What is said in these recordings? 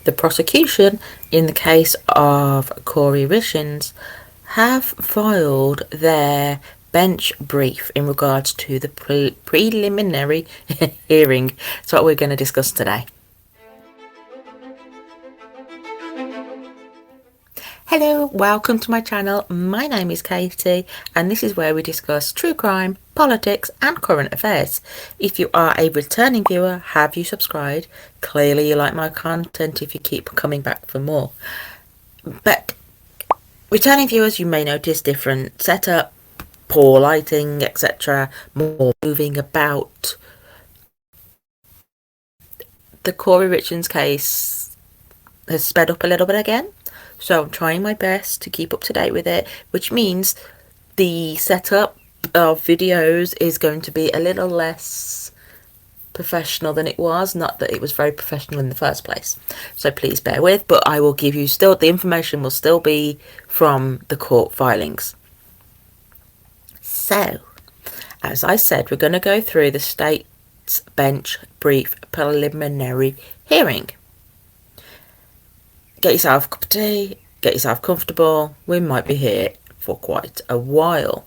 The prosecution in the case of Kouri Richins have filed their bench brief in regards to the preliminary hearing. That's what we're going to discuss today. Hello, welcome to my channel. My name is Katie and this is where we discuss true crime, politics and current affairs. If you are a returning viewer, have you subscribed? Clearly you like my content if you keep coming back for more. But returning viewers, you may notice different setup, poor lighting, etc. More moving about. The Kouri Richins case has sped up a little bit again. So I'm trying my best to keep up to date with it, which means the setup of videos is going to be a little less professional than it was. Not that it was very professional in the first place. So please bear with, but I will give you still, the information will still be from the court filings. So, as I said, we're going to go through the state's bench brief preliminary hearing. Get yourself a cup of tea, get yourself comfortable. We might be here for quite a while.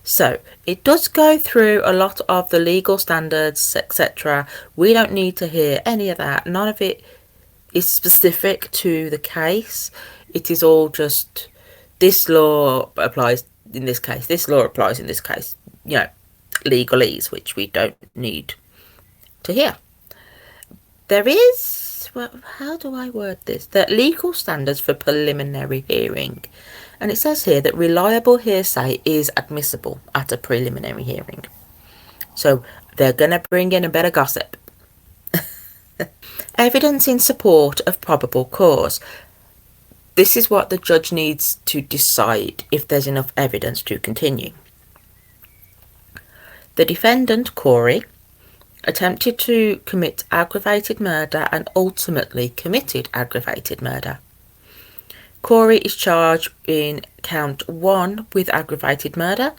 So it does go through a lot of the legal standards, etc. We don't need to hear any of that. None of it is specific to the case. It is all just this law applies in this case, this law applies in this case, you know, legalese, which we don't need to hear. There is, well, how do I word this? The legal standards for preliminary hearing. And it says here that reliable hearsay is admissible at a preliminary hearing. So they're going to bring in a bit of gossip. Evidence in support of probable cause. This is what the judge needs to decide if there's enough evidence to continue. The defendant, Kouri, attempted to commit aggravated murder and ultimately committed aggravated murder. Kouri is charged in count 1 with aggravated murder.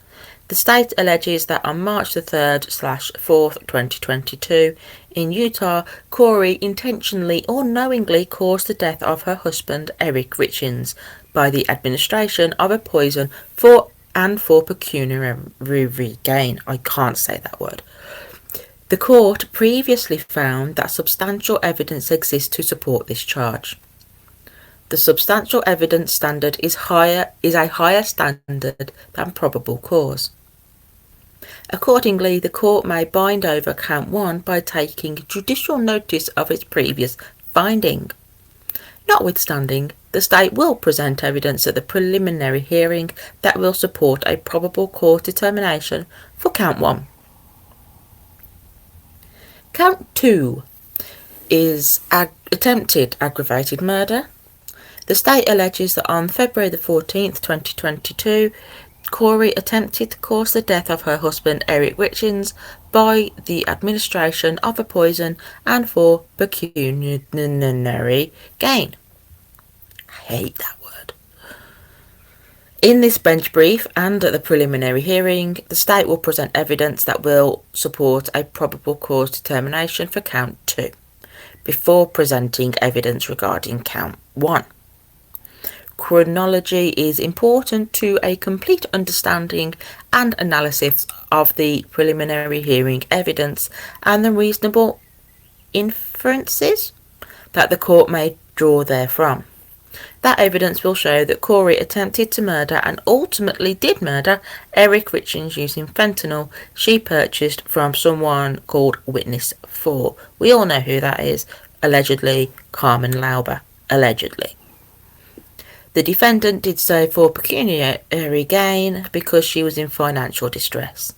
The state alleges that on March the 3rd/4th, 2022, in Utah, Kouri intentionally or knowingly caused the death of her husband, Eric Richins, by the administration of a poison for pecuniary gain. I can't say that word. The court previously found that substantial evidence exists to support this charge. The substantial evidence standard is a higher standard than probable cause. Accordingly, the court may bind over count 1 by taking judicial notice of its previous finding. Notwithstanding, the state will present evidence at the preliminary hearing that will support a probable cause determination for count 1. Count 2 is attempted aggravated murder. The state alleges that on February the 14th, 2022, Kouri attempted to cause the death of her husband, Eric Richins, by the administration of a poison and for pecuniary gain. I hate that word. In this bench brief and at the preliminary hearing, the state will present evidence that will support a probable cause determination for count 2, before presenting evidence regarding count 1. Chronology is important to a complete understanding and analysis of the preliminary hearing evidence and the reasonable inferences that the court may draw therefrom. That evidence will show that Kouri attempted to murder and ultimately did murder Eric Richins using fentanyl she purchased from someone called Witness 4. We all know who that is. Allegedly, Carmen Lauber. Allegedly. The defendant did so for pecuniary gain because she was in financial distress.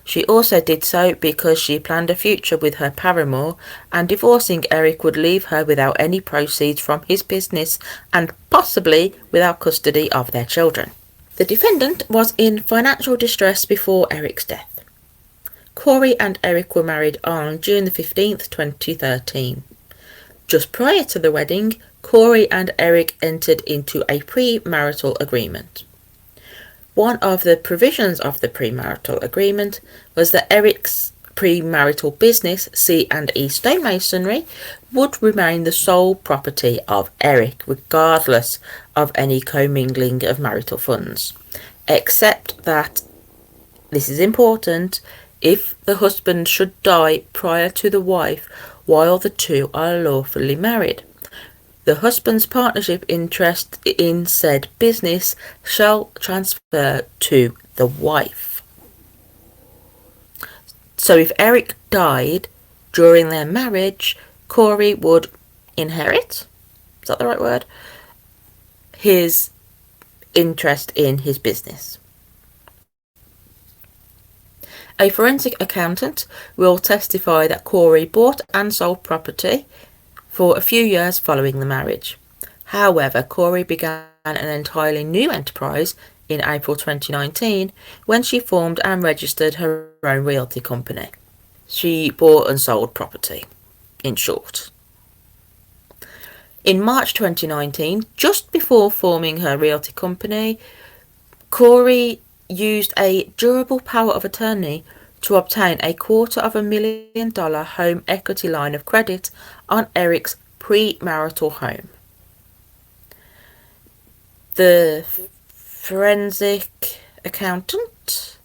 She also did so because she planned a future with her paramour, and divorcing Eric would leave her without any proceeds from his business and possibly without custody of their children. The defendant was in financial distress before Eric's death. Kouri and Eric were married on June the 15th, 2013. Just prior to the wedding, Kouri and Eric entered into a premarital agreement. One of the provisions of the premarital agreement was that Eric's premarital business, C&E Stonemasonry, would remain the sole property of Eric, regardless of any commingling of marital funds, except that, this is important, if the husband should die prior to the wife while the two are lawfully married, the husband's partnership interest in said business shall transfer to the wife. So if Eric died during their marriage, Kouri would inherit, is that the right word, his interest in his business. A forensic accountant will testify that Kouri bought and sold property for a few years following the marriage. However, Kouri began an entirely new enterprise in April 2019 when she formed and registered her own realty company. She bought and sold property, in short. In March 2019, just before forming her realty company, Kouri used a durable power of attorney to obtain a $250,000 home equity line of credit on Eric's premarital home. The forensic accountant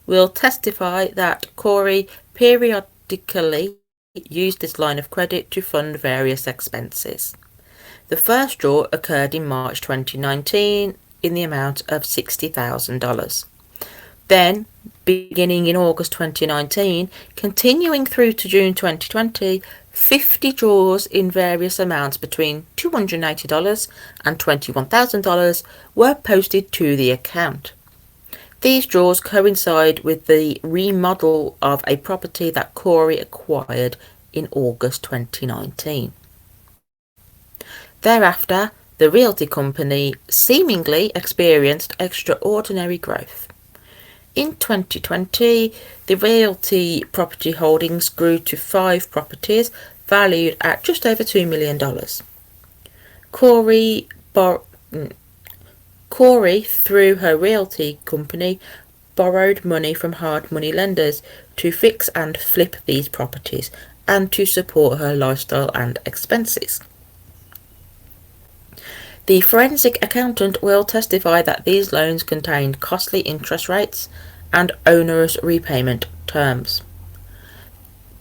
will testify that Kouri periodically used this line of credit to fund various expenses. The first draw occurred in March 2019 in the amount of $60,000. Then, beginning in August 2019, continuing through to June 2020, 50 draws in various amounts between $280 and $21,000 were posted to the account. These draws coincide with the remodel of a property that Kouri acquired in August 2019. Thereafter, the realty company seemingly experienced extraordinary growth. In 2020, the realty property holdings grew to 5 properties valued at just over $2 million. Kouri, through her realty company, borrowed money from hard money lenders to fix and flip these properties and to support her lifestyle and expenses. The forensic accountant will testify that these loans contained costly interest rates and onerous repayment terms.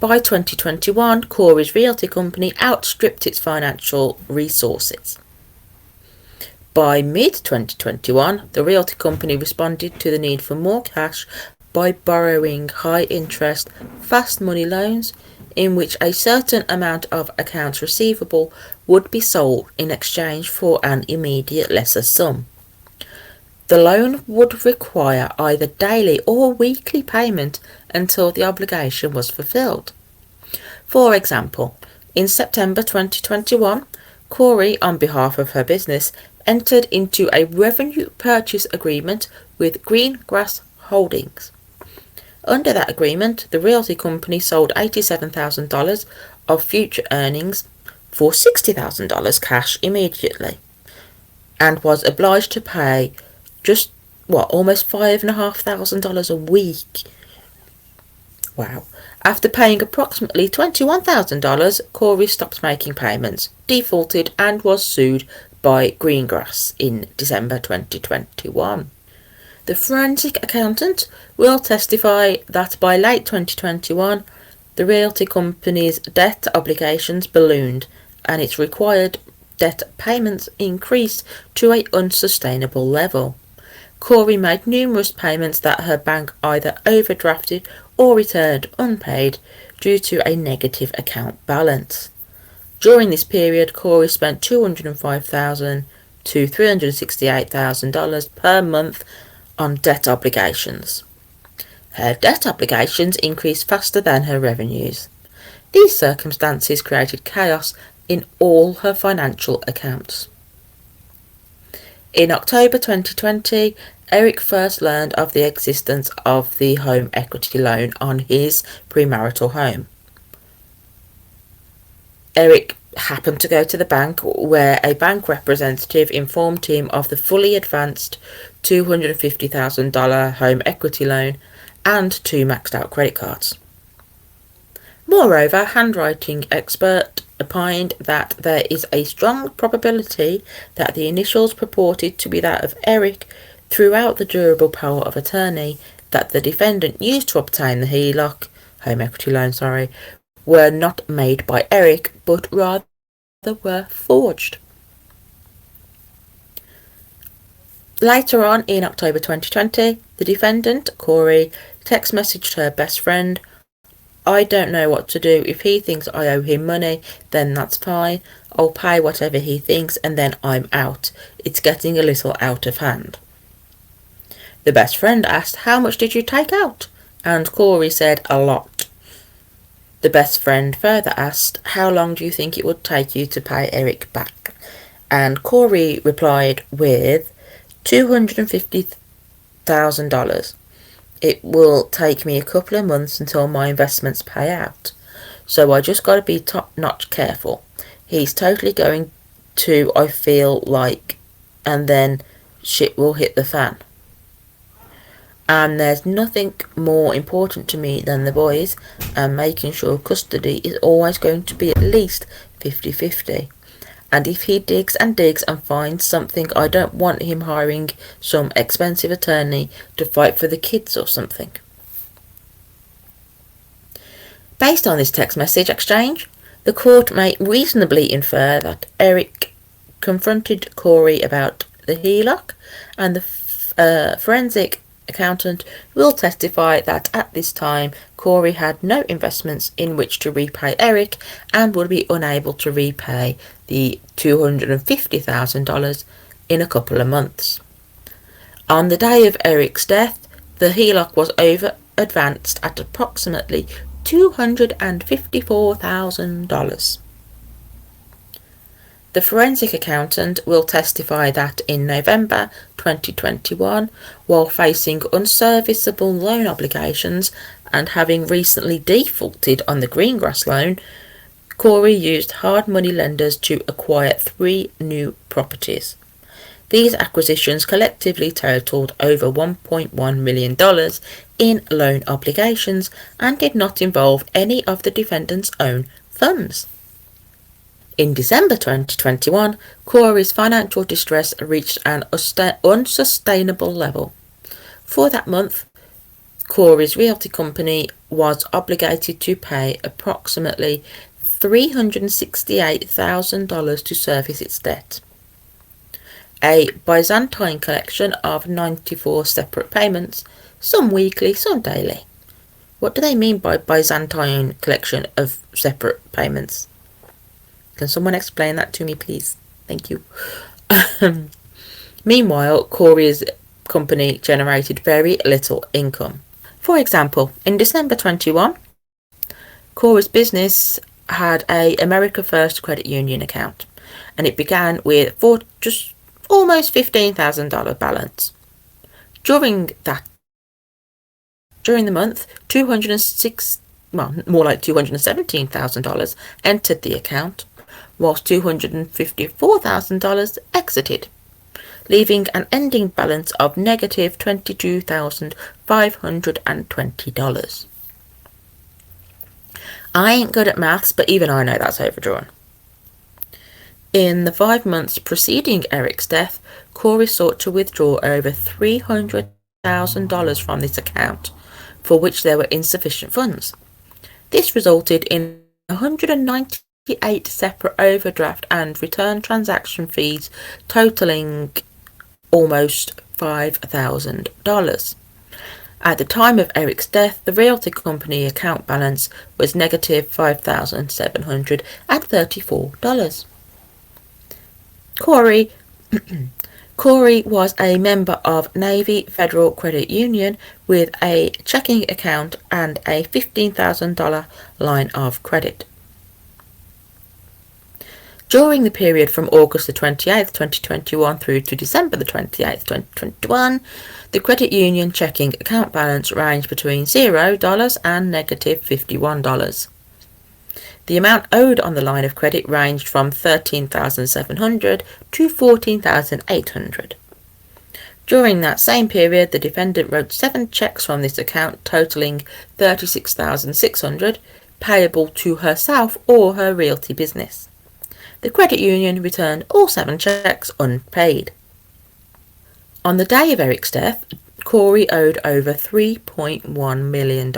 By 2021, Kouri's realty company outstripped its financial resources. By mid-2021, the realty company responded to the need for more cash by borrowing high-interest, fast money loans in which a certain amount of accounts receivable would be sold in exchange for an immediate lesser sum. The loan would require either daily or weekly payment until the obligation was fulfilled. For example, in September 2021, Kouri, on behalf of her business, entered into a revenue purchase agreement with Greengrass Holdings. Under that agreement, the realty company sold $87,000 of future earnings for $60,000 cash immediately, and was obliged to pay almost $5,500 a week. Wow. After paying approximately $21,000, Kouri stopped making payments, defaulted, and was sued by Greengrass in December 2021. The forensic accountant will testify that by late 2021, the realty company's debt obligations ballooned and its required debt payments increased to an unsustainable level. Kouri made numerous payments that her bank either overdrafted or returned unpaid due to a negative account balance. During this period, Kouri spent $205,000 to $368,000 per month on debt obligations. Her debt obligations increased faster than her revenues. These circumstances created chaos in all her financial accounts. In October 2020, Eric first learned of the existence of the home equity loan on his premarital home. Eric happened to go to the bank, where a bank representative informed him of the fully advanced $250,000 home equity loan and 2 maxed out credit cards. Moreover, handwriting expert opined that there is a strong probability that the initials purported to be that of Eric throughout the durable power of attorney that the defendant used to obtain the home equity loan, were not made by Eric, but rather were forged. Later on, in October 2020, the defendant, Kouri, text messaged her best friend, "I don't know what to do. If he thinks I owe him money, then that's fine. I'll pay whatever he thinks and then I'm out. It's getting a little out of hand." The best friend asked, "How much did you take out?" And Kouri said, "A lot." The best friend further asked, "How long do you think it would take you to pay Eric back?" And Kouri replied with $250,000. "It will take me a couple of months until my investments pay out. So I just got to be top-notch careful. He's totally going to, I feel like, and then shit will hit the fan. And there's nothing more important to me than the boys, and making sure custody is always going to be at least 50-50. And if he digs and digs and finds something, I don't want him hiring some expensive attorney to fight for the kids or something." Based on this text message exchange, the court may reasonably infer that Eric confronted Kouri about the HELOC, and the forensic accountant will testify that at this time Kouri had no investments in which to repay Eric and would be unable to repay the $250,000 in a couple of months. On the day of Eric's death, the HELOC was over advanced at approximately $254,000. The forensic accountant will testify that in November 2021, while facing unserviceable loan obligations and having recently defaulted on the Greengrass loan, Kouri used hard money lenders to acquire 3 new properties. These acquisitions collectively totaled over $1.1 million in loan obligations and did not involve any of the defendant's own funds. In December 2021, Kouri's financial distress reached an unsustainable level. For that month, Kouri's realty company was obligated to pay approximately $368,000 to service its debt. A Byzantine collection of 94 separate payments, some weekly, some daily. What do they mean by Byzantine collection of separate payments? Can someone explain that to me, please? Thank you. Meanwhile, Kouri's company generated very little income. For example, in December 21, Kouri's business had a America First credit union account, and it began with just almost $15,000 balance. During the month, more like $217,000 entered the account, whilst $254,000 exited, leaving an ending balance of negative $22,520. I ain't good at maths, but even I know that's overdrawn. In the 5 months preceding Eric's death, Kouri sought to withdraw over $300,000 from this account, for which there were insufficient funds. This resulted in 198 separate overdraft and return transaction fees totaling almost $5,000. At the time of Eric's death, the realty company account balance was negative $5,734. Kouri was a member of Navy Federal Credit Union with a checking account and a $15,000 line of credit. During the period from August the 28th, 2021 through to December the 28th, 2021, the credit union checking account balance ranged between $0 and negative $51. The amount owed on the line of credit ranged from $13,700 to $14,800. During that same period, the defendant wrote 7 checks from this account totaling $36,600, payable to herself or her realty business. The credit union returned all 7 cheques unpaid. On the day of Eric's death, Kouri owed over $3.1 million.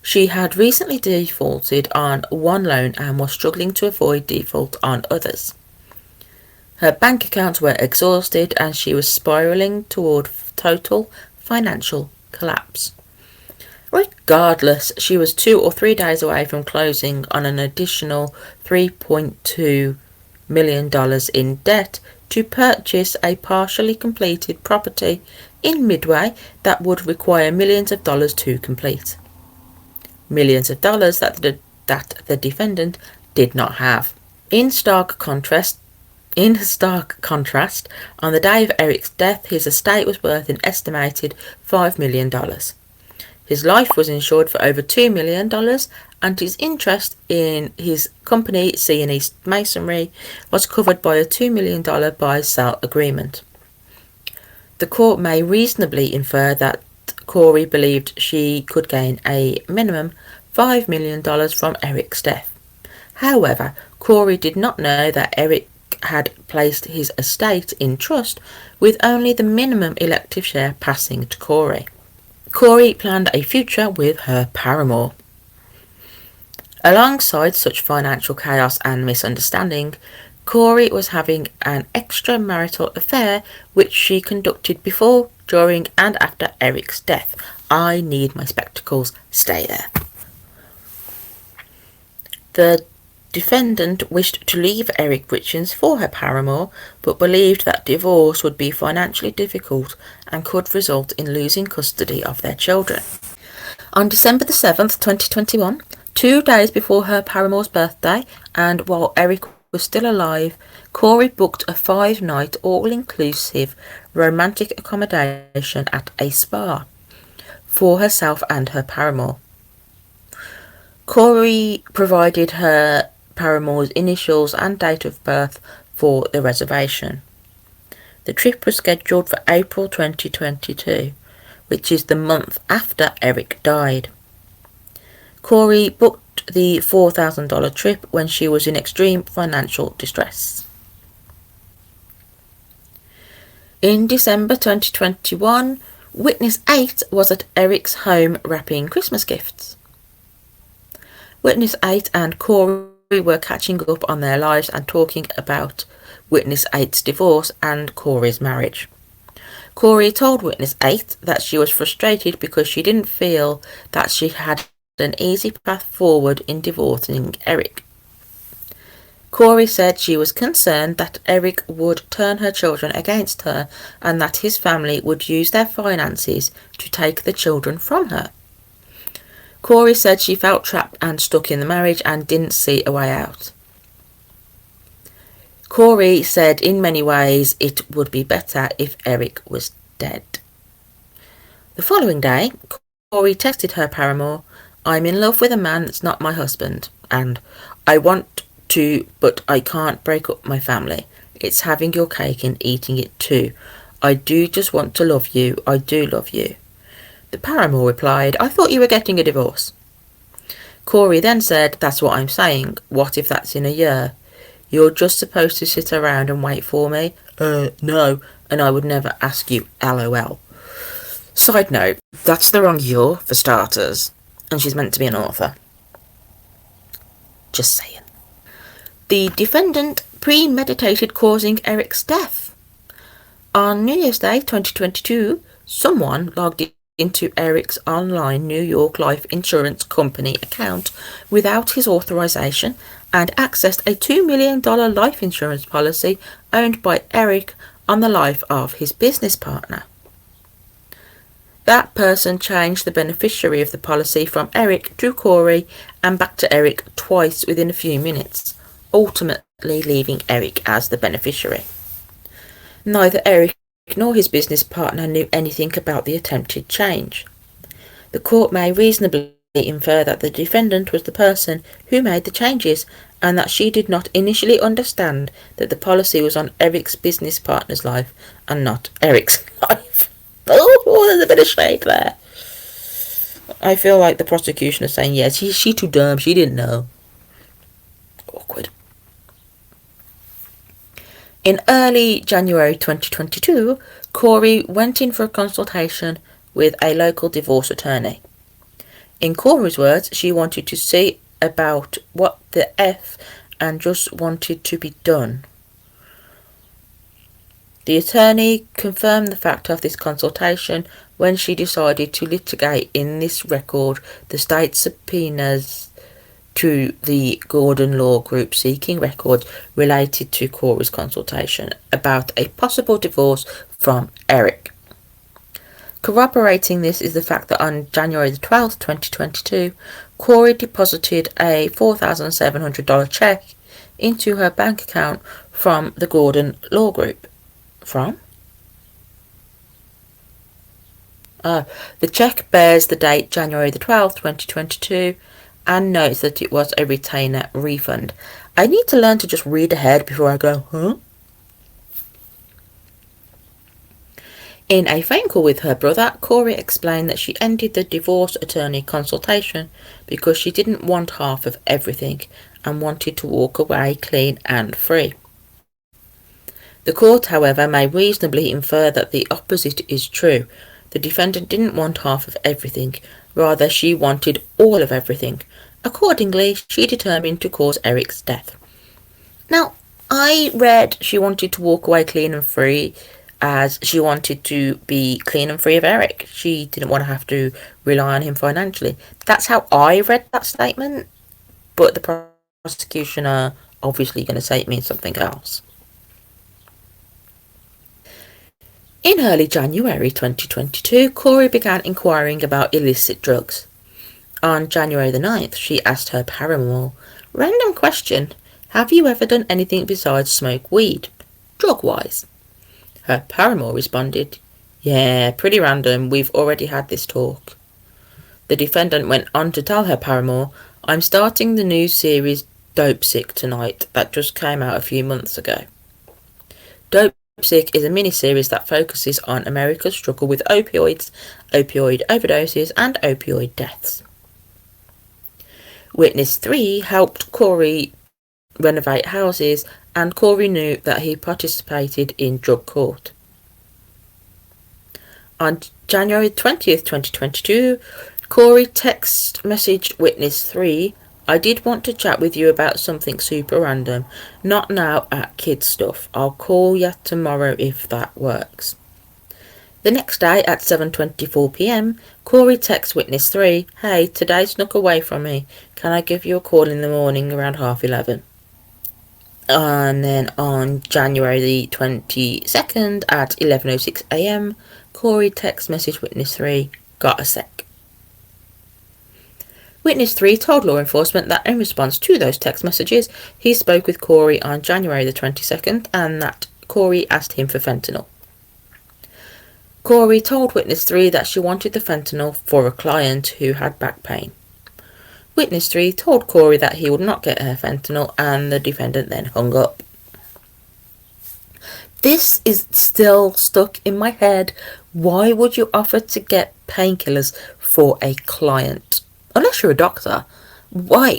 She had recently defaulted on one loan and was struggling to avoid default on others. Her bank accounts were exhausted and she was spiralling toward total financial collapse. Regardless, she was 2 or 3 days away from closing on an additional $3.2 million in debt to purchase a partially completed property in Midway that would require millions of dollars to complete. Millions of dollars that the defendant did not have. In stark contrast, on the day of Eric's death, his estate was worth an estimated $5 million. His life was insured for over $2 million, and his interest in his company, C&E Masonry, was covered by a $2 million buy-sell agreement. The court may reasonably infer that Kouri believed she could gain a minimum $5 million from Eric's death. However, Kouri did not know that Eric had placed his estate in trust, with only the minimum elective share passing to Kouri. Kouri planned a future with her paramour. Alongside such financial chaos and misunderstanding, Kouri was having an extramarital affair which she conducted before, during and after Eric's death. I need my spectacles. Stay there. The defendant wished to leave Eric Richins for her paramour, but believed that divorce would be financially difficult and could result in losing custody of their children. On December the 7th, 2021, 2 days before her paramour's birthday, and while Eric was still alive, Kouri booked a 5-night all-inclusive romantic accommodation at a spa for herself and her paramour. Kouri provided her paramour's initials and date of birth for the reservation. The trip was scheduled for April 2022, which is the month after Eric died. Kouri booked the $4,000 trip when she was in extreme financial distress. In December 2021, Witness 8 was at Eric's home wrapping Christmas gifts. Witness 8 and Kouri were catching up on their lives and talking about Witness 8's divorce and Kouri's marriage. Kouri told Witness 8 that she was frustrated because she didn't feel that she had an easy path forward in divorcing Eric. Kouri said she was concerned that Eric would turn her children against her and that his family would use their finances to take the children from her. Kouri said she felt trapped and stuck in the marriage and didn't see a way out. Kouri said in many ways it would be better if Eric was dead. The following day, Kouri texted her paramour, "I'm in love with a man that's not my husband, and I want to, but I can't break up my family. It's having your cake and eating it too. I do just want to love you. I do love you." The paramour replied, "I thought you were getting a divorce." Kouri then said, "That's what I'm saying. What if that's in a year? You're just supposed to sit around and wait for me?" No, and I would never ask you, LOL. Side note, that's the wrong year for starters, and she's meant to be an author. Just saying. The defendant premeditated causing Eric's death. On New Year's Day 2022, someone logged into Eric's online New York life insurance company account without his authorization and accessed a $2 million life insurance policy owned by Eric on the life of his business partner. That person changed the beneficiary of the policy from Eric to Kouri and back to Eric twice within a few minutes, ultimately leaving Eric as the beneficiary. Neither Eric nor his business partner knew anything about the attempted change. The court may reasonably infer that the defendant was the person who made the changes and that she did not initially understand that the policy was on Eric's business partner's life and not Eric's life. Oh, there's a bit of shade there. I feel like the prosecution is saying, yes, she too dumb, she didn't know. Awkward. In early January 2022, Kouri went in for a consultation with a local divorce attorney. In Kouri's words, she wanted to see about what the F and just wanted to be done. The attorney confirmed the fact of this consultation when she decided to litigate in this record the state subpoenas to the Gordon Law Group seeking records related to Kouri's consultation about a possible divorce from Eric. Corroborating this is the fact that on January the 12th, 2022, Kouri deposited a $4,700 check into her bank account from the Gordon Law Group. From? The check bears the date January the 12th, 2022 and notes that it was a retainer refund. I need to learn to just read ahead before I go, huh? In a phone call with her brother, Kouri explained that she ended the divorce attorney consultation because she didn't want half of everything and wanted to walk away clean and free. The court, however, may reasonably infer that the opposite is true. The defendant didn't want half of everything, rather she wanted all of everything. Accordingly, she determined to cause Eric's death. Now, I read she wanted to walk away clean and free as she wanted to be clean and free of Eric. She didn't want to have to rely on him financially. That's how I read that statement, but the prosecution are obviously going to say it means something else. In early January 2022, Kouri began inquiring about illicit drugs. On January the 9th, she asked her paramour, "Random question, have you ever done anything besides smoke weed, drug-wise?" Her paramour responded, "Yeah, pretty random, we've already had this talk." The defendant went on to tell her paramour, "I'm starting the new series Dope Sick tonight that just came out a few months ago." Dope Sick is a mini-series that focuses on America's struggle with opioids, opioid overdoses, and opioid deaths. Witness 3 helped Kouri renovate houses, and Kouri knew that he participated in drug court. On January 20th, 2022, Kouri text messaged Witness 3, "I did want to chat with you about something super random. Not now at kids stuff. I'll call ya tomorrow if that works." The next day at 7:24 p.m, Kouri texts Witness 3, "Hey, today snuck away from me. Can I give you a call in the morning around 11:30? And then on January the 22nd at 11:06 a.m, Kouri text message Witness 3, "Got a sec." Witness 3 told law enforcement that in response to those text messages, he spoke with Kouri on January the 22nd and that Kouri asked him for fentanyl. Kouri told Witness 3 that she wanted the fentanyl for a client who had back pain. Witness 3 told Kouri that he would not get her fentanyl and the defendant then hung up. This is still stuck in my head. Why would you offer to get painkillers for a client? Unless you're a doctor. Why?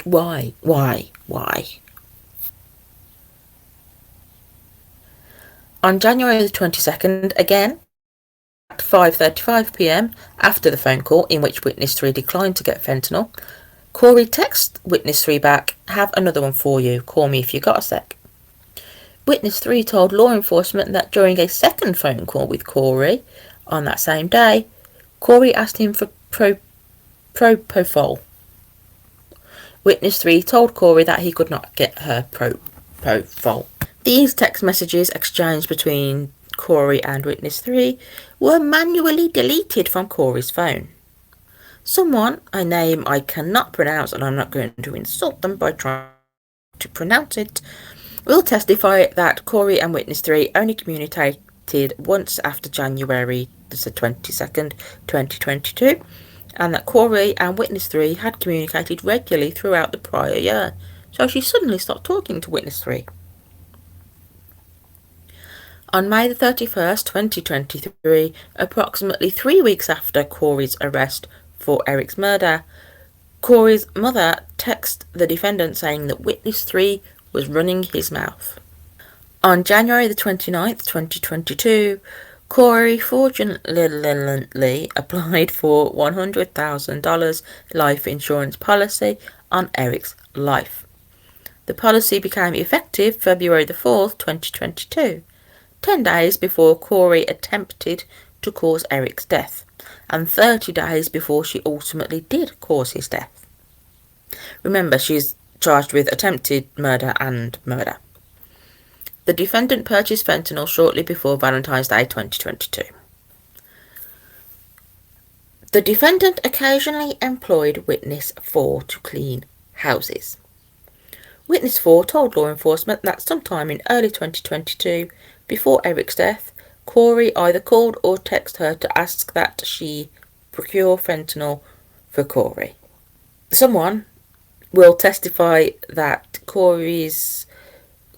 On January the 22nd, again, at 5:35 p.m, after the phone call in which Witness 3 declined to get fentanyl, Kouri texts Witness 3 back, "Have another one for you. Call me if you got a sec." Witness 3 told law enforcement that during a second phone call with Kouri on that same day, Kouri asked him for propofol. Witness 3 told Kouri that he could not get her propofol. These text messages exchanged between Kouri and Witness 3 were manually deleted from Kouri's phone. Someone, a name I cannot pronounce and I'm not going to insult them by trying to pronounce it, will testify that Kouri and Witness 3 only communicated once after January 22nd, 2022, and that Kouri and Witness 3 had communicated regularly throughout the prior year, so she suddenly stopped talking to Witness 3. On May the 31st, 2023, approximately 3 weeks after Kouri's arrest for Eric's murder, Kouri's mother texted the defendant saying that witness 3 was running his mouth. On January the 29th, 2022, Kouri fraudulently applied for $100,000 life insurance policy on Eric's life. The policy became effective February the 4th, 2022, 10 days before Kouri attempted to cause Eric's death, and 30 days before she ultimately did cause his death. Remember, she's charged with attempted murder and murder. The defendant purchased fentanyl shortly before Valentine's Day 2022. The defendant occasionally employed witness 4 to clean houses. Witness 4 told law enforcement that sometime in early 2022, before Eric's death, Kouri either called or texted her to ask that she procure fentanyl for Kouri. Someone will testify that Kouri's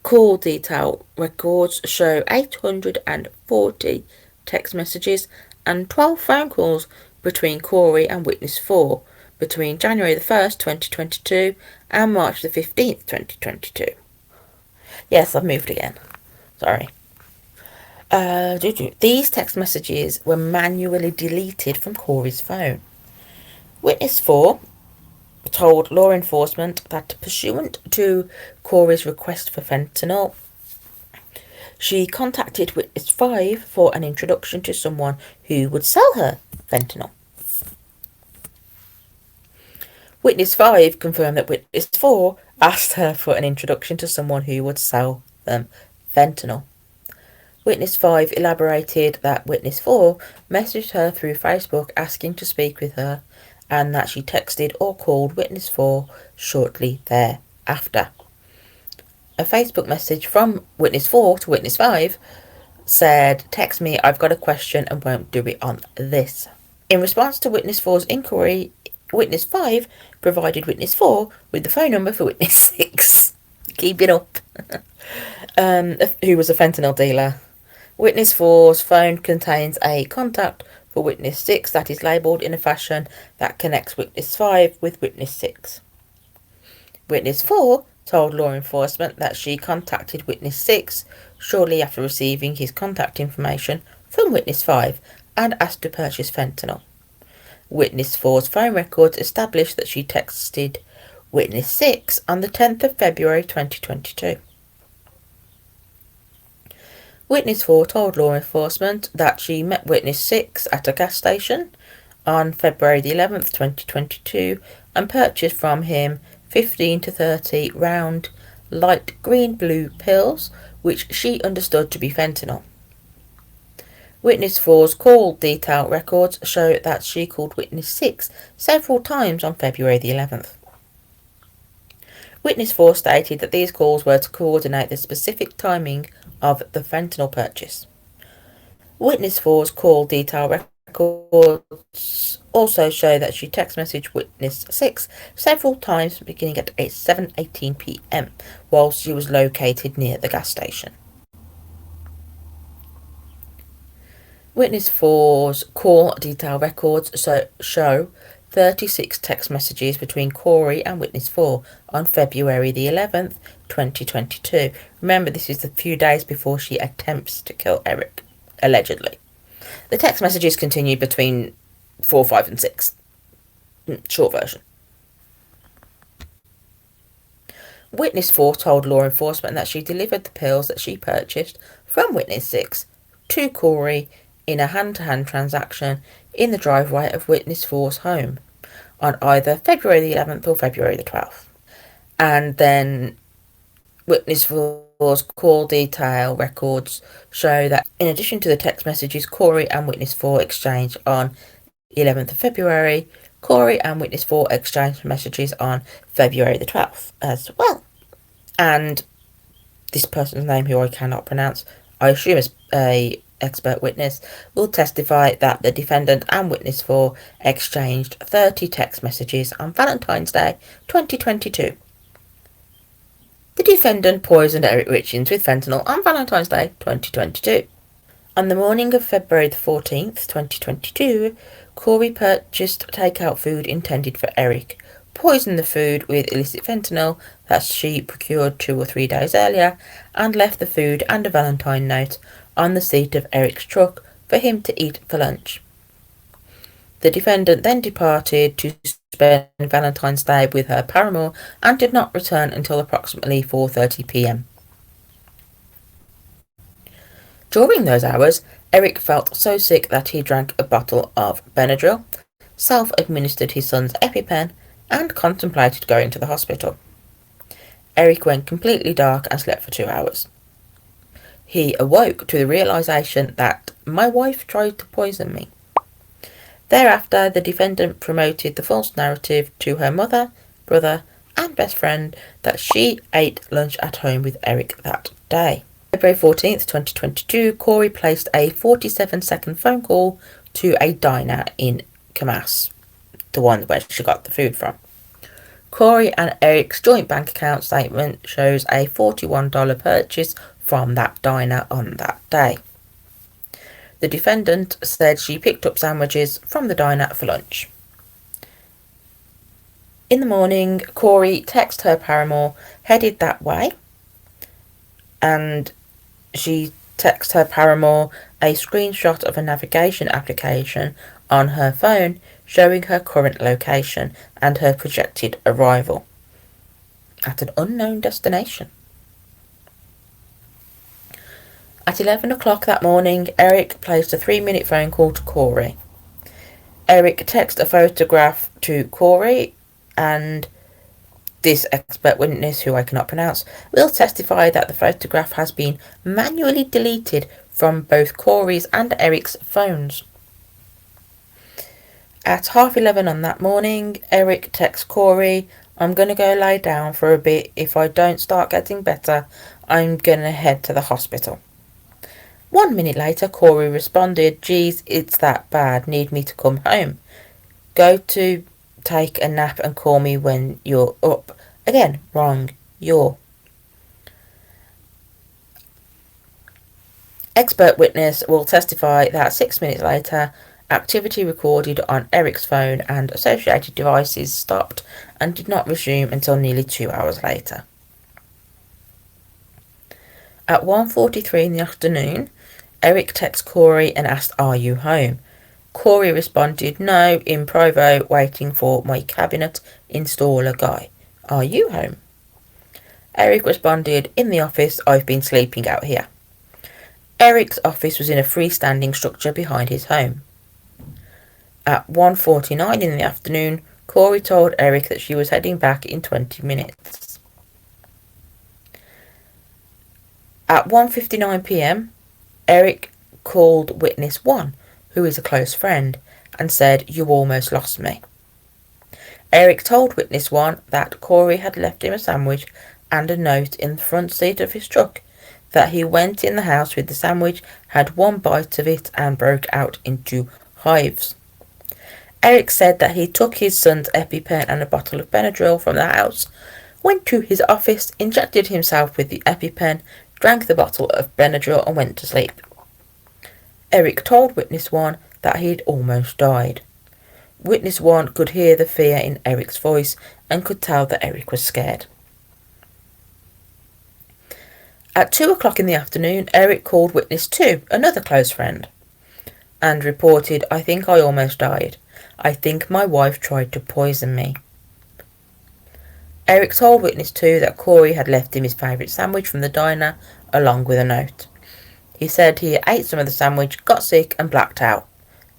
call detail records show 840 text messages and 12 phone calls between Kouri and witness 4 between January the 1st, 2022 and March the 15th, 2022. Yes, I've moved again. Sorry. These text messages were manually deleted from Kouri's phone. Witness 4 told law enforcement that pursuant to Kouri's request for fentanyl, she contacted witness 5 for an introduction to someone who would sell her fentanyl. Witness 5 confirmed that witness 4 asked her for an introduction to someone who would sell them fentanyl. Witness 5 elaborated that witness 4 messaged her through Facebook asking to speak with her, and that she texted or called witness 4 shortly thereafter. A Facebook message from witness 4 to witness 5 said, "Text me, I've got a question and won't do it on this." In response to witness 4's inquiry, witness 5 provided witness 4 with the phone number for witness 6. Keep it up. Who was a fentanyl dealer. Witness 4's phone contains a contact for witness 6 that is labelled in a fashion that connects witness 5 with witness 6. Witness 4 told law enforcement that she contacted witness 6 shortly after receiving his contact information from witness 5 and asked to purchase fentanyl. Witness 4's phone records established that she texted witness 6 on the 10th of February 2022. Witness 4 told law enforcement that she met witness 6 at a gas station on February the 11th, 2022 and purchased from him 15 to 30 round light green-blue pills, which she understood to be fentanyl. Witness 4's call detail records show that she called witness 6 several times on February the 11th. Witness 4 stated that these calls were to coordinate the specific timing of the fentanyl purchase. Witness 4's call detail records also show that she text messaged witness 6 several times beginning at 7:18 p.m. whilst she was located near the gas station. Witness 4's call detail records show 36 text messages between Kouri and witness 4 on February the 11th, 2022. Remember, this is a few days before she attempts to kill Eric, allegedly. The text messages continued between 4, 5 and 6. Short version. Witness 4 told law enforcement that she delivered the pills that she purchased from witness 6 to Kouri in a hand-to-hand transaction in the driveway of witness 4's home on either February the 11th or February the 12th. And then witness 4's call detail records show that in addition to the text messages Kouri and witness 4 exchanged on 11th of February, Kouri and witness 4 exchanged messages on February the 12th as well. And this person's name, who I cannot pronounce, I assume is a expert witness, will testify that the defendant and witness 4 exchanged 30 text messages on Valentine's Day 2022. The defendant poisoned Eric Richins with fentanyl on Valentine's Day 2022. On the morning of February the 14th, 2022, Kouri purchased takeout food intended for Eric, poisoned the food with illicit fentanyl that she procured 2 or 3 days earlier, and left the food and a Valentine note on the seat of Eric's truck for him to eat for lunch. The defendant then departed to spend Valentine's Day with her paramour and did not return until approximately 4:30 p.m. During those hours, Eric felt so sick that he drank a bottle of Benadryl, self-administered his son's EpiPen, and contemplated going to the hospital. Eric went completely dark and slept for 2 hours. He awoke to the realisation that my wife tried to poison me. Thereafter, the defendant promoted the false narrative to her mother, brother, and best friend that she ate lunch at home with Eric that day. February 14th, 2022, Kouri placed a 47-second phone call to a diner in Camas, the one where she got the food from. Kouri and Eric's joint bank account statement shows a $41 purchase from that diner on that day. The defendant said she picked up sandwiches from the diner for lunch. In the morning, Kouri texted her paramour, headed that way, and she texted her paramour a screenshot of a navigation application on her phone showing her current location and her projected arrival at an unknown destination. At 11 o'clock that morning, Eric placed a 3-minute phone call to Kouri. Eric texted a photograph to Kouri, and this expert witness, who I cannot pronounce, will testify that the photograph has been manually deleted from both Kouri's and Eric's phones. At 11:30 on that morning, Eric texts Kouri, "I'm going to go lie down for a bit. If I don't start getting better, I'm going to head to the hospital." 1 minute later, Kouri responded, "Geez, it's that bad. Need me to come home? Go to take a nap and call me when you're up." Again, wrong. You're. Expert witness will testify that 6 minutes later, activity recorded on Eric's phone and associated devices stopped and did not resume until nearly 2 hours later. At 1:43 in the afternoon, Eric texted Kouri and asked, "Are you home?" Kouri responded, "No, in Provo, waiting for my cabinet installer guy. Are you home?" Eric responded, "In the office, I've been sleeping out here." Eric's office was in a freestanding structure behind his home. At 1:49 in the afternoon, Kouri told Eric that she was heading back in 20 minutes. At 1:59 p.m, Eric called witness 1, who is a close friend, and said, "You almost lost me." Eric told witness 1 that Kouri had left him a sandwich and a note in the front seat of his truck, that he went in the house with the sandwich, had one bite of it, and broke out into hives. Eric said that he took his son's EpiPen and a bottle of Benadryl from the house, went to his office, injected himself with the EpiPen, drank the bottle of Benadryl and went to sleep. Eric told witness 1 that he had almost died. Witness 1 could hear the fear in Eric's voice and could tell that Eric was scared. At 2 o'clock in the afternoon, Eric called witness 2, another close friend, and reported, "I think I almost died. I think my wife tried to poison me." Eric told witness 2 that Kouri had left him his favourite sandwich from the diner, along with a note. He said he ate some of the sandwich, got sick and blacked out.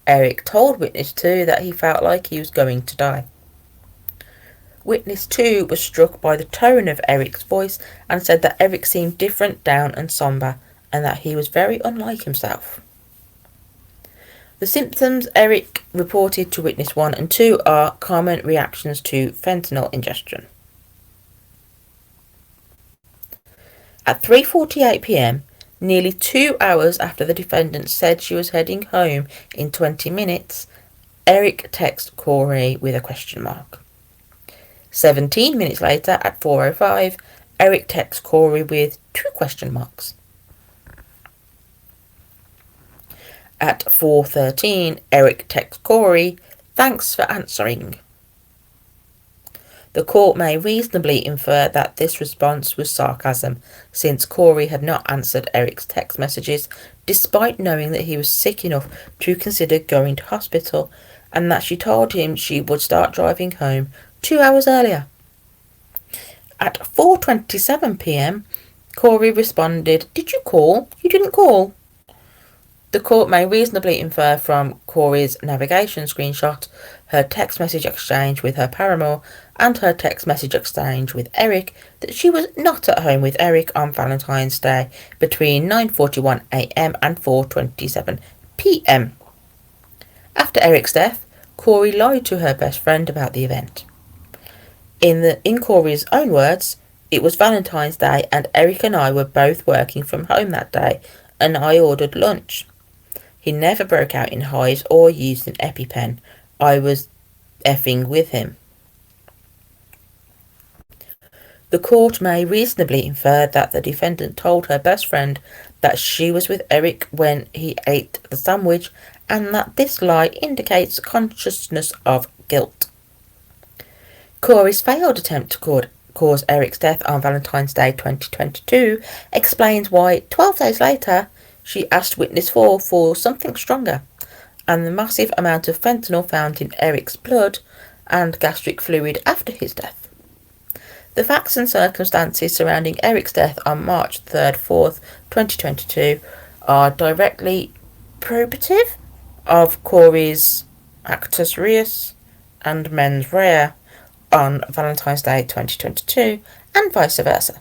Eric told witness 2 that he felt like he was going to die. Witness 2 was struck by the tone of Eric's voice and said that Eric seemed different, down and sombre, and that he was very unlike himself. The symptoms Eric reported to witness 1 and 2 are common reactions to fentanyl ingestion. At 3:48 p.m, nearly 2 hours after the defendant said she was heading home in 20 minutes, Eric texted Kouri with a question mark. 17 minutes later, at 4:05, Eric texts Kouri with 2 question marks. At 4:13, Eric texts Kouri, "Thanks for answering." The court may reasonably infer that this response was sarcasm, since Kouri had not answered Eric's text messages, despite knowing that he was sick enough to consider going to hospital, and that she told him she would start driving home 2 hours earlier. At 4:27 p.m, Kouri responded, "Did you call? You didn't call." The court may reasonably infer from Kouri's navigation screenshot, her text message exchange with her paramour, and her text message exchange with Eric that she was not at home with Eric on Valentine's Day between 9:41 a.m. and 4:27 p.m. After Eric's death, Kouri lied to her best friend about the event. In Kouri's own words, "It was Valentine's Day and Eric and I were both working from home that day, and I ordered lunch. He never broke out in hives or used an EpiPen. I was effing with him." The court may reasonably infer that the defendant told her best friend that she was with Eric when he ate the sandwich, and that this lie indicates consciousness of guilt. Kouri's failed attempt to cause Eric's death on Valentine's Day 2022 explains why 12 days later she asked witness 4 for something stronger, and the massive amount of fentanyl found in Eric's blood and gastric fluid after his death. The facts and circumstances surrounding Eric's death on March 3rd, 4th, 2022 are directly probative of Kouri's actus reus and mens rea on Valentine's Day 2022 and vice versa.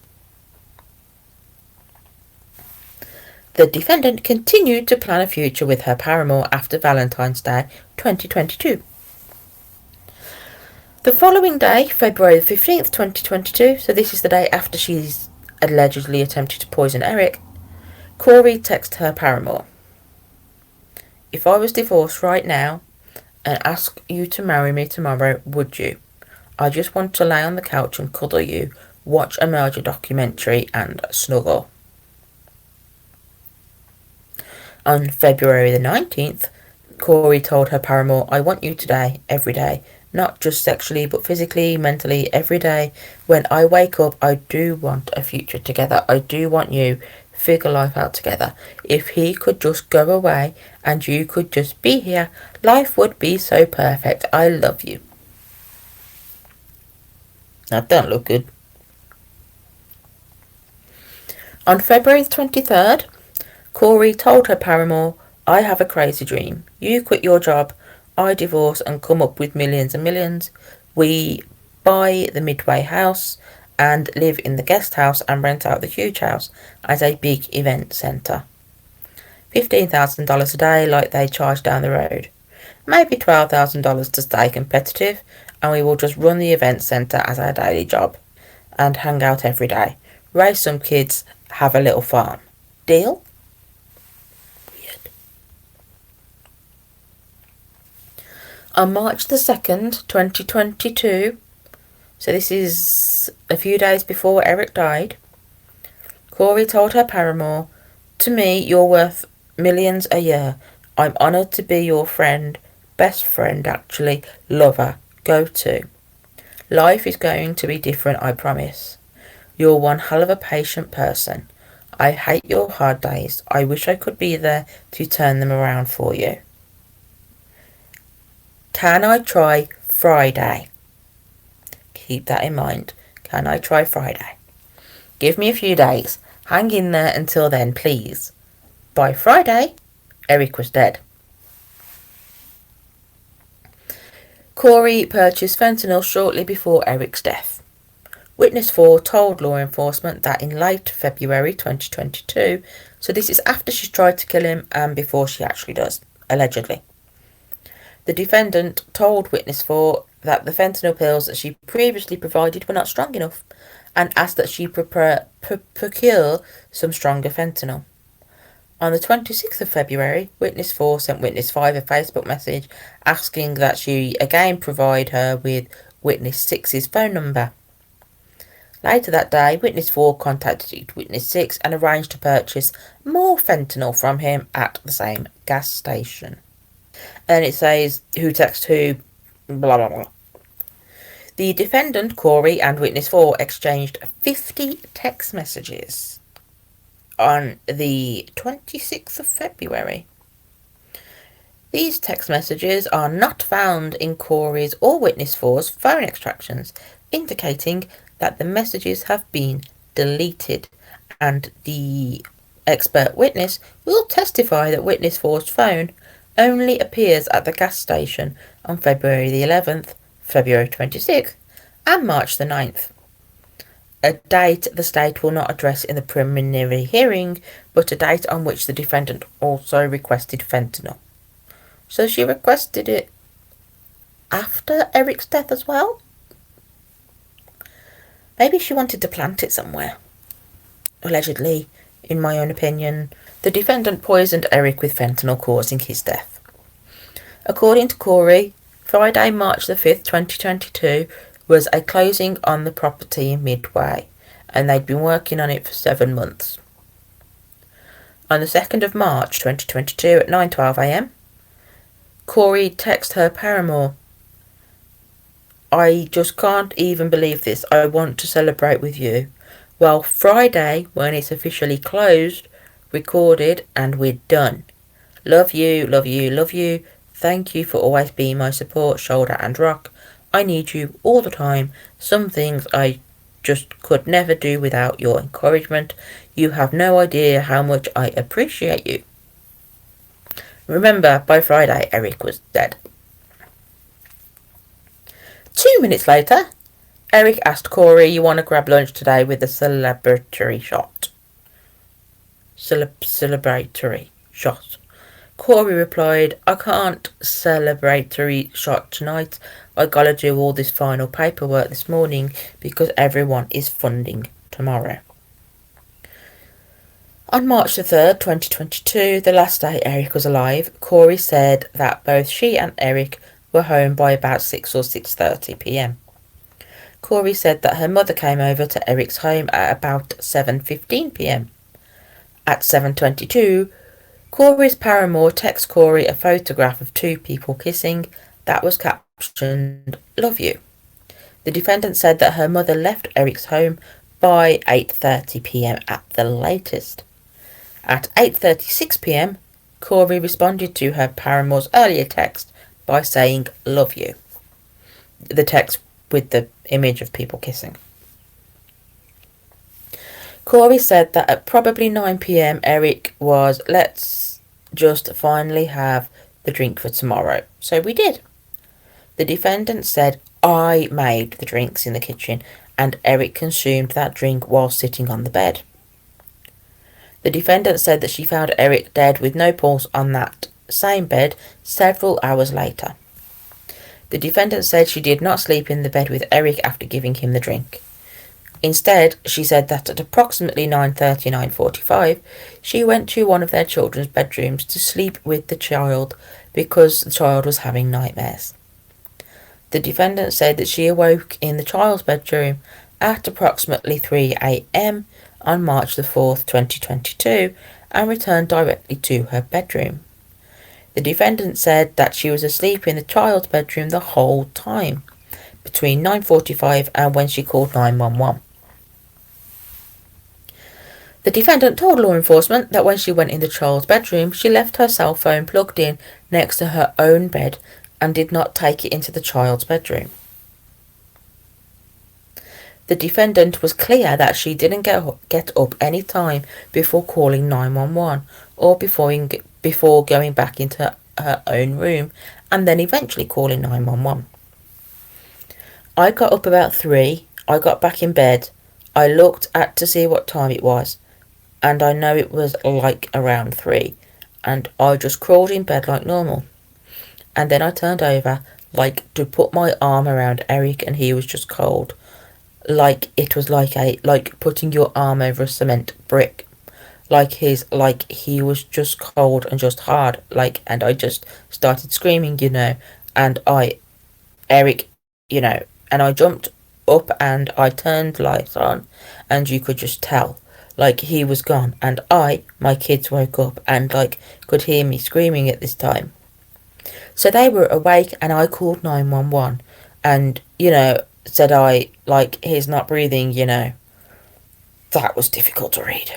The defendant continued to plan a future with her paramour after Valentine's Day 2022. The following day, February 15th, 2022, so this is the day after she's allegedly attempted to poison Eric, Kouri texted her paramour, "If I was divorced right now and asked you to marry me tomorrow, would you? I just want to lay on the couch and cuddle you, watch a murder documentary and snuggle." On February the 19th, Kouri told her paramour, "I want you today, every day, not just sexually but physically, mentally, every day. When I wake up, I do want a future together. I do want you, figure life out together. If he could just go away and you could just be here, life would be so perfect. I love you." That don't look good. On February 23rd, Kouri told her paramour, "I have a crazy dream. You quit your job, I divorce and come up with millions and millions. We buy the Midway house and live in the guest house and rent out the huge house as a big event centre. $15,000 a day like they charge down the road. Maybe $12,000 to stay competitive, and we will just run the event centre as our daily job and hang out every day. Raise some kids, have a little farm. Deal?" On March the 2nd, 2022, so this is a few days before Eric died, Kouri told her paramour, "To me, you're worth millions a year. I'm honoured to be your friend, best friend actually, lover, go-to. Life is going to be different, I promise. You're one hell of a patient person. I hate your hard days. I wish I could be there to turn them around for you. Can I try Friday?" Keep that in mind. Can I try Friday? Give me a few days. Hang in there until then, please. By Friday, Eric was dead. Kouri purchased fentanyl shortly before Eric's death. Witness 4 told law enforcement that in late February 2022, so this is after she's tried to kill him and before she actually does, allegedly. The defendant told witness 4 that the fentanyl pills that she previously provided were not strong enough and asked that she procure some stronger fentanyl. On the 26th of February, witness 4 sent witness 5 a Facebook message asking that she again provide her with witness 6's phone number. Later that day, Witness 4 contacted Witness 6 and arranged to purchase more fentanyl from him at the same gas station. And it says who texted who, blah blah blah. The defendant, Kouri, and Witness 4 exchanged 50 text messages on the 26th of February. These text messages are not found in Kouri's or Witness 4's phone extractions, indicating that the messages have been deleted, and the expert witness will testify that Witness 4's phone only appears at the gas station on February the 11th, February 26th, and March the 9th. A date the state will not address in the preliminary hearing, but a date on which the defendant also requested fentanyl. So she requested it after Eric's death as well? Maybe she wanted to plant it somewhere. Allegedly, in my own opinion, the defendant poisoned Eric with fentanyl, causing his death. According to Kouri, Friday, March the 5th, 2022, was a closing on the property in Midway, and they'd been working on it for 7 months. On the 2nd of March 2022 at 9:12am, Kouri texted her paramour, "I just can't even believe this. I want to celebrate with you. Well, Friday, when it's officially closed, recorded, and we're done. Love you, love you, love you. Thank you for always being my support, shoulder and rock. I need you all the time. Some things I just could never do without your encouragement. You have no idea how much I appreciate you." Remember, by Friday, Eric was dead. 2 minutes later, Eric asked Kouri, "You want to grab lunch today with a celebratory shot?" Celebratory shot. Kouri replied, "I can't celebratory shot tonight. I gotta do all this final paperwork this morning because everyone is funding tomorrow." On March the 3rd, 2022, the last day Eric was alive, Kouri said that both she and Eric were home by about 6 or 6:30pm. Kouri said that her mother came over to Eric's home at about 7:15pm. At 7:22, Kouri's paramour texted Kouri a photograph of 2 people kissing that was captioned, "Love you." The defendant said that her mother left Eric's home by 8:30pm at the latest. At 8:36pm, Kouri responded to her paramour's earlier text by saying, "Love you." The text with the image of people kissing. Kouri said that at probably 9pm, Eric was, "Let's just finally have the drink for tomorrow." So we did. The defendant said, "I made the drinks in the kitchen and Eric consumed that drink while sitting on the bed." The defendant said that she found Eric dead with no pulse on that same bed several hours later. The defendant said she did not sleep in the bed with Eric after giving him the drink. Instead, she said that at approximately 9:30, 9:45, she went to one of their children's bedrooms to sleep with the child because the child was having nightmares. The defendant said that she awoke in the child's bedroom at approximately 3am on March the 4th, 2022, and returned directly to her bedroom. The defendant said that she was asleep in the child's bedroom the whole time, between 9:45 and when she called 911. The defendant told law enforcement that when she went in the child's bedroom, she left her cell phone plugged in next to her own bed and did not take it into the child's bedroom. The defendant was clear that she didn't get up any time before calling 911 or before going back into her own room and then eventually calling 911. "I got up about 3. I got back in bed. I looked at to see what time it was, and I know it was like around 3, and I just crawled in bed like normal. And then I turned over, like to put my arm around Eric, and he was just cold. Like it was like putting your arm over a cement brick. Like he was just cold and just hard, and I just started screaming, and Eric, and I jumped up and I turned the lights on and you could just tell like he was gone, and my kids woke up and like could hear me screaming at this time. So they were awake and I called 911 and, said he's not breathing, That was difficult to read.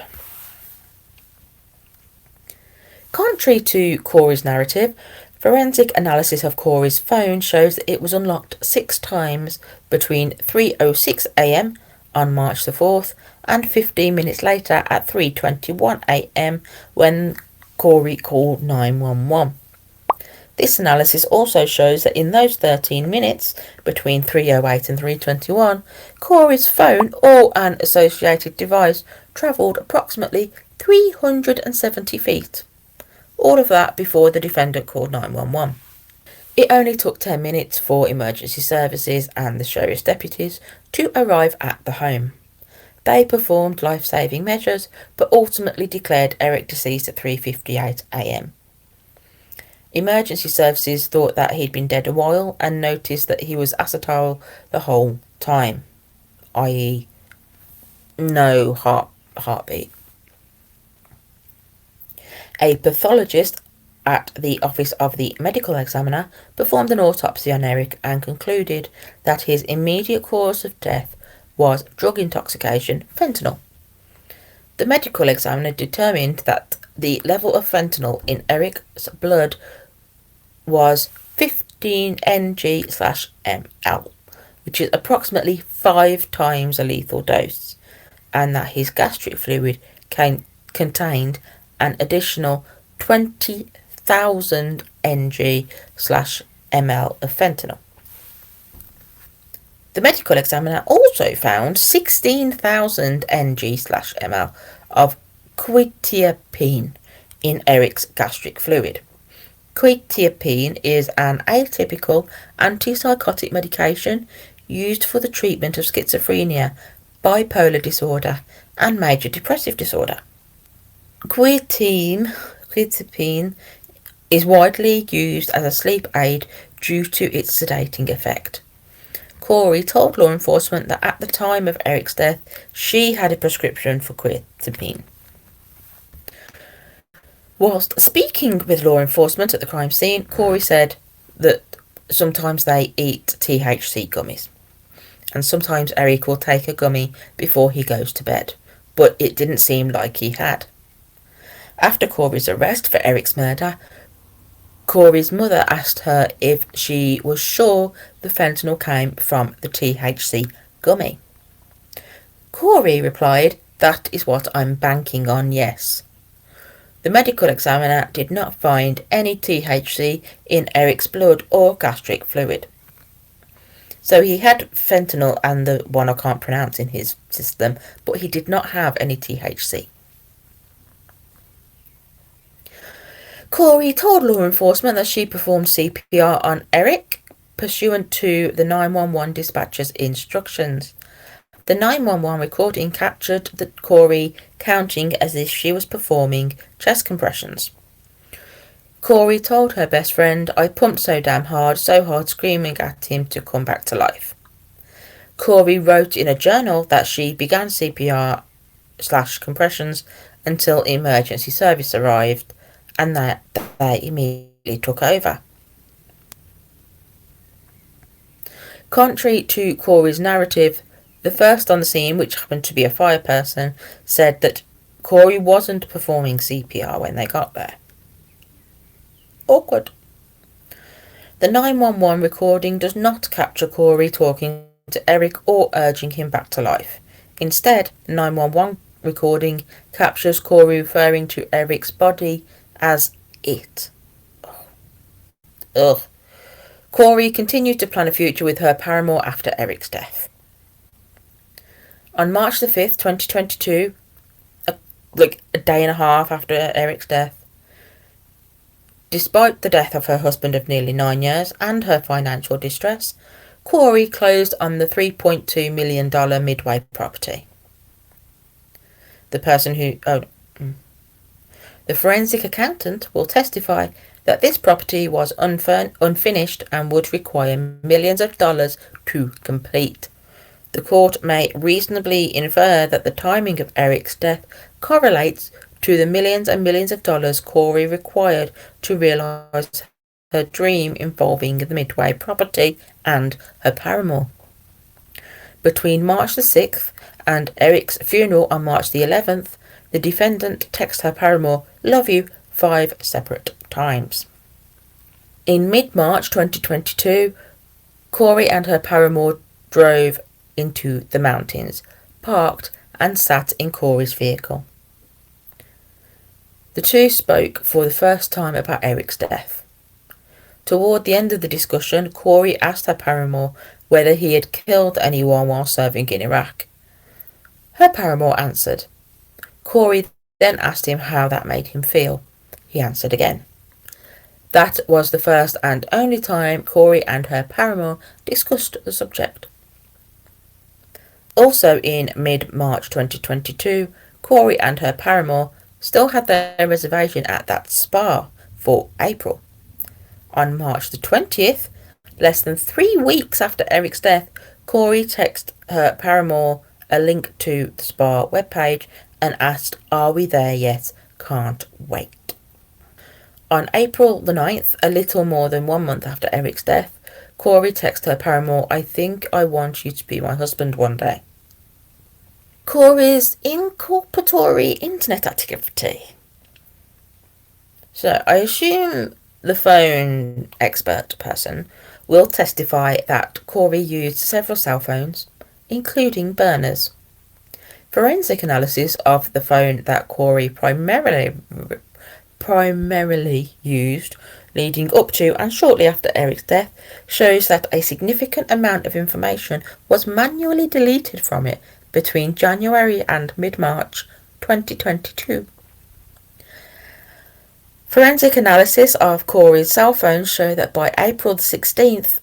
Contrary to Kouri's narrative, forensic analysis of Kouri's phone shows that it was unlocked 6 times between 3:06 a.m. on March the 4th and 15 minutes later at 3:21 a.m. when Kouri called 911. This analysis also shows that in those 13 minutes between 3:08 and 3:21, Kouri's phone or an associated device travelled approximately 370 feet. All of that before the defendant called 911. It only took 10 minutes for emergency services and the sheriff's deputies to arrive at the home. They performed life-saving measures but ultimately declared Eric deceased at 3:58 a.m. Emergency services thought that he'd been dead a while and noticed that he was acetyl the whole time, i.e. no heartbeat. A pathologist at the Office of the Medical Examiner performed an autopsy on Eric and concluded that his immediate cause of death was drug intoxication, fentanyl. The medical examiner determined that the level of fentanyl in Eric's blood was 15 ng/ml, which is approximately 5 times a lethal dose, and that his gastric fluid contained an additional 20,000 ng/ml of fentanyl. The medical examiner also found 16,000 ng/ml of quetiapine in Eric's gastric fluid. Quetiapine is an atypical antipsychotic medication used for the treatment of schizophrenia, bipolar disorder, and major depressive disorder. Quetiapine is widely used as a sleep aid due to its sedating effect. Kouri told law enforcement that at the time of Eric's death, she had a prescription for quetiapine. Whilst speaking with law enforcement at the crime scene, Kouri said that sometimes they eat THC gummies, and sometimes Eric will take a gummy before he goes to bed, but it didn't seem like he had. After Kouri's arrest for Eric's murder, Kouri's mother asked her if she was sure the fentanyl came from the THC gummy. Kouri replied, "That is what I'm banking on, yes." The medical examiner did not find any THC in Eric's blood or gastric fluid. So he had fentanyl and the one I can't pronounce in his system, but he did not have any THC. Kouri told law enforcement that she performed CPR on Eric pursuant to the 911 dispatcher's instructions. The 911 recording captured Kouri counting as if she was performing chest compressions. Kouri told her best friend, "I pumped so damn hard, so hard, screaming at him to come back to life." Kouri wrote in a journal that she began CPR/compressions until emergency service arrived, and that they immediately took over. Contrary to Kouri's narrative, the first on the scene, which happened to be a fireperson, said that Kouri wasn't performing CPR when they got there. Awkward. The 911 recording does not capture Kouri talking to Eric or urging him back to life. Instead, the 911 recording captures Kouri referring to Eric's body as it. Ugh. Kouri continued to plan a future with her paramour after Eric's death. On March the 5th, 2022, a day and a half after Eric's death, despite the death of her husband of nearly 9 years and her financial distress, Kouri closed on the $3.2 million Midway property. The forensic accountant will testify that this property was unfinished and would require millions of dollars to complete. The court may reasonably infer that the timing of Eric's death correlates to the millions and millions of dollars Kouri required to realise her dream involving the Midway property and her paramour. Between March the 6th and Eric's funeral on March the 11th, the defendant texted her paramour, "Love you," 5 separate times. In mid-March 2022, Kouri and her paramour drove into the mountains, parked and sat in Kouri's vehicle. The two spoke for the first time about Eric's death. Toward the end of the discussion, Kouri asked her paramour whether he had killed anyone while serving in Iraq. Her paramour answered. Kouri then asked him how that made him feel. He answered again. That was the first and only time Kouri and her paramour discussed the subject. Also in mid-March 2022, Kouri and her paramour still had their reservation at that spa for April. On March the 20th, less than 3 weeks after Eric's death, Kouri texted her paramour a link to the spa webpage and asked, "Are we there yet? Can't wait." On April the 9th, a little more than 1 month after Eric's death, Kouri texted her paramour, "I think I want you to be my husband one day." Kouri's inculpatory internet activity. So I assume the phone expert person will testify that Kouri used several cell phones, including burners. Forensic analysis of the phone that Kouri primarily used leading up to and shortly after Eric's death shows that a significant amount of information was manually deleted from it between January and mid-March 2022. Forensic analysis of Kouri's cell phone show that by April the 16th,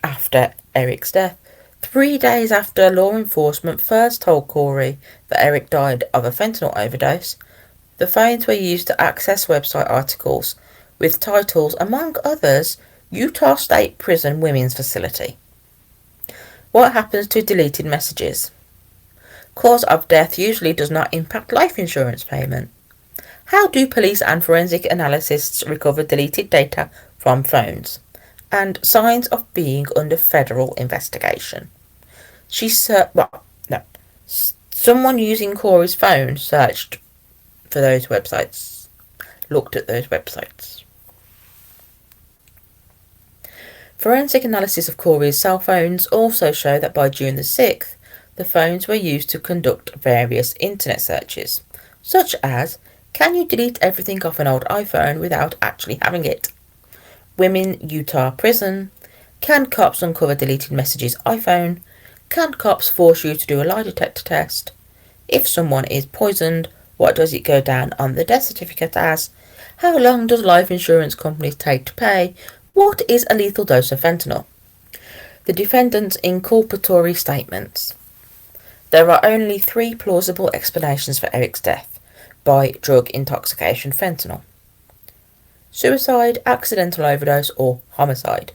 after Eric's death, 3 days after law enforcement first told Kouri that Eric died of a fentanyl overdose, the phones were used to access website articles with titles, among others, Utah State Prison Women's Facility. What happens to deleted messages? Cause of death usually does not impact life insurance payment. How do police and forensic analysts recover deleted data from phones? And signs of being under federal investigation. Someone using Kouri's phone searched for those websites, looked at those websites. Forensic analysis of Kouri's cell phones also show that by June the 6th, the phones were used to conduct various internet searches, such as, can you delete everything off an old iPhone without actually having it? Women Utah prison. Can cops uncover deleted messages iPhone? Can cops force you to do a lie detector test? If someone is poisoned, what does it go down on the death certificate as? How long does life insurance companies take to pay? What is a lethal dose of fentanyl? The defendant's inculpatory statements. There are only 3 plausible explanations for Eric's death by drug intoxication fentanyl. Suicide, accidental overdose, or homicide.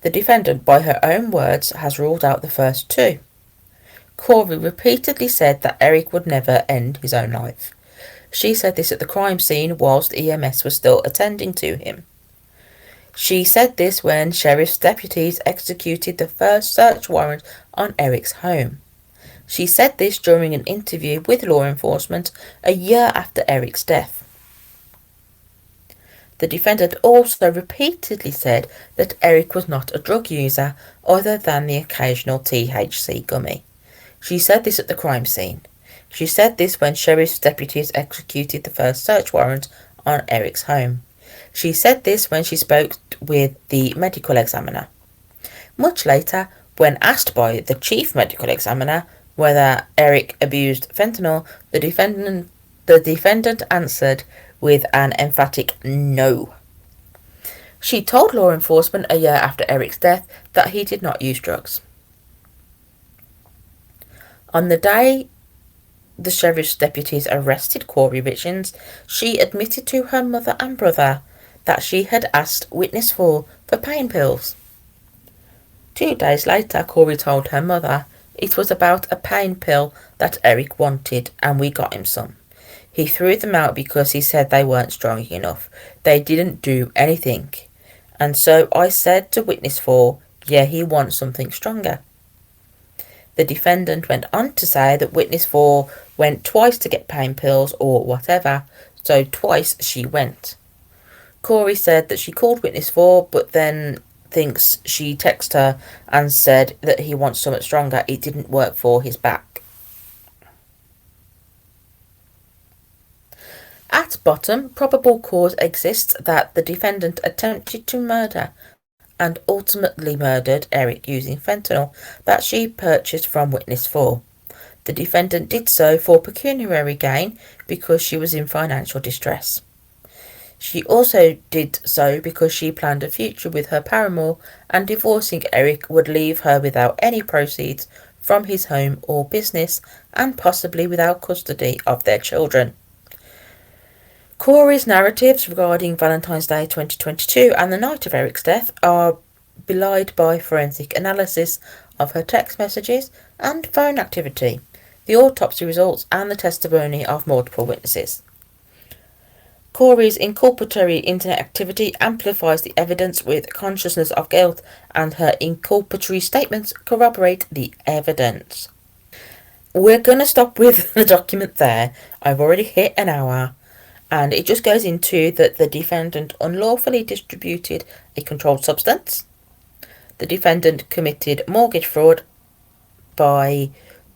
The defendant, by her own words, has ruled out the first 2. Kouri repeatedly said that Eric would never end his own life. She said this at the crime scene whilst EMS was still attending to him. She said this when sheriff's deputies executed the first search warrant on Eric's home. She said this during an interview with law enforcement a year after Eric's death. The defendant also repeatedly said that Eric was not a drug user other than the occasional THC gummy. She said this at the crime scene. She said this when sheriff's deputies executed the first search warrant on Eric's home. She said this when she spoke with the medical examiner. Much later, when asked by the chief medical examiner whether Eric abused fentanyl, the defendant answered with an emphatic no. She told law enforcement a year after Eric's death that he did not use drugs. On the day the sheriff's deputies arrested Kouri Richins, she admitted to her mother and brother that she had asked witness 4 for pain pills. 2 days later, Kouri told her mother It was about a pain pill that Eric wanted, and we got him some. He threw them out because he said they weren't strong enough. They didn't do anything. And so I said to witness 4, yeah, he wants something stronger. The defendant went on to say that witness 4 went twice to get pain pills or whatever, so twice she went. Kouri said that she called witness 4, but then thinks she texted her and said that he wants something stronger. It didn't work for his back. At bottom, probable cause exists that the defendant attempted to murder and ultimately murdered Eric using fentanyl that she purchased from witness 4. The defendant did so for pecuniary gain because she was in financial distress. She also did so because she planned a future with her paramour, and divorcing Eric would leave her without any proceeds from his home or business, and possibly without custody of their children. Kouri's narratives regarding Valentine's Day 2022 and the night of Eric's death are belied by forensic analysis of her text messages and phone activity, the autopsy results, and the testimony of multiple witnesses. Kouri's inculpatory internet activity amplifies the evidence with consciousness of guilt, and her inculpatory statements corroborate the evidence. We're going to stop with the document there. I've already hit an hour. And it just goes into that the defendant unlawfully distributed a controlled substance. The defendant committed mortgage fraud by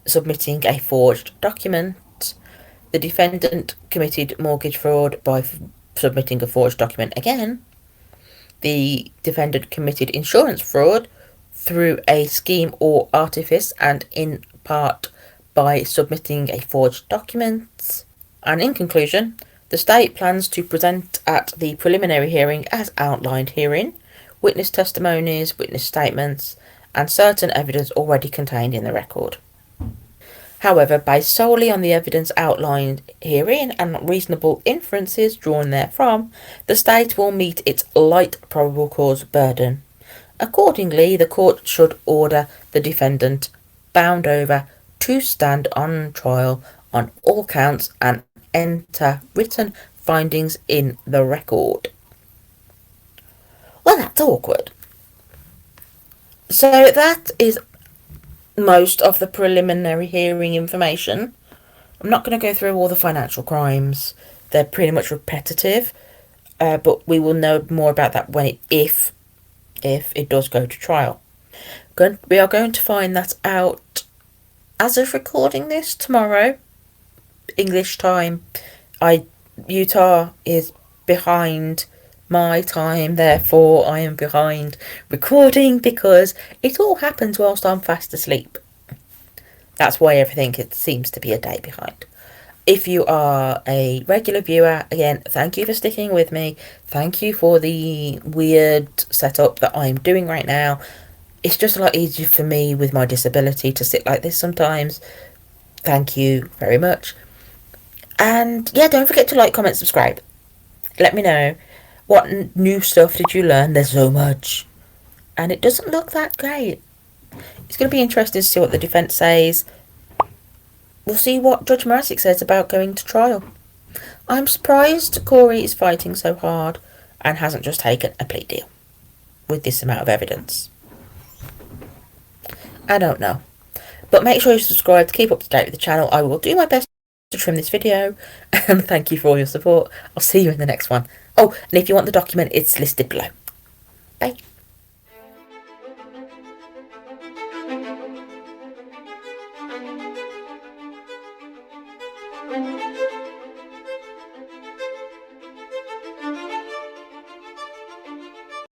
submitting a forged document. The defendant committed mortgage fraud by submitting a forged document again. The defendant committed insurance fraud through a scheme or artifice, and in part by submitting a forged document. And in conclusion, the state plans to present at the preliminary hearing as outlined herein, witness testimonies, witness statements, and certain evidence already contained in the record. However, based solely on the evidence outlined herein and reasonable inferences drawn therefrom, the state will meet its light probable cause burden. Accordingly, the court should order the defendant bound over to stand on trial on all counts and enter written findings in the record. Well, that's awkward. So that is most of the preliminary hearing information. I'm not going to go through all the financial crimes. They're pretty much repetitive, but we will know more about that when if it does go to trial. We are going to find that out as of recording this tomorrow, English time. Utah is behind my time, therefore I am behind recording because it all happens whilst I'm fast asleep. That's why everything seems to be a day behind. If you are a regular viewer, again, thank you for sticking with me. Thank you for the weird setup that I'm doing right now. It's just a lot easier for me with my disability to sit like this sometimes. Thank you very much. And yeah, don't forget to like, comment, subscribe. Let me know what new stuff did you learn. There's so much. And it doesn't look that great. It's going to be interesting to see what the defence says. We'll see what Judge Marasic says about going to trial. I'm surprised Kouri is fighting so hard and hasn't just taken a plea deal with this amount of evidence. I don't know. But make sure you subscribe to keep up to date with the channel. I will do my best to trim this video, and thank you for all your support. I'll see you in the next one. Oh, and if you want the document, it's listed below. Bye.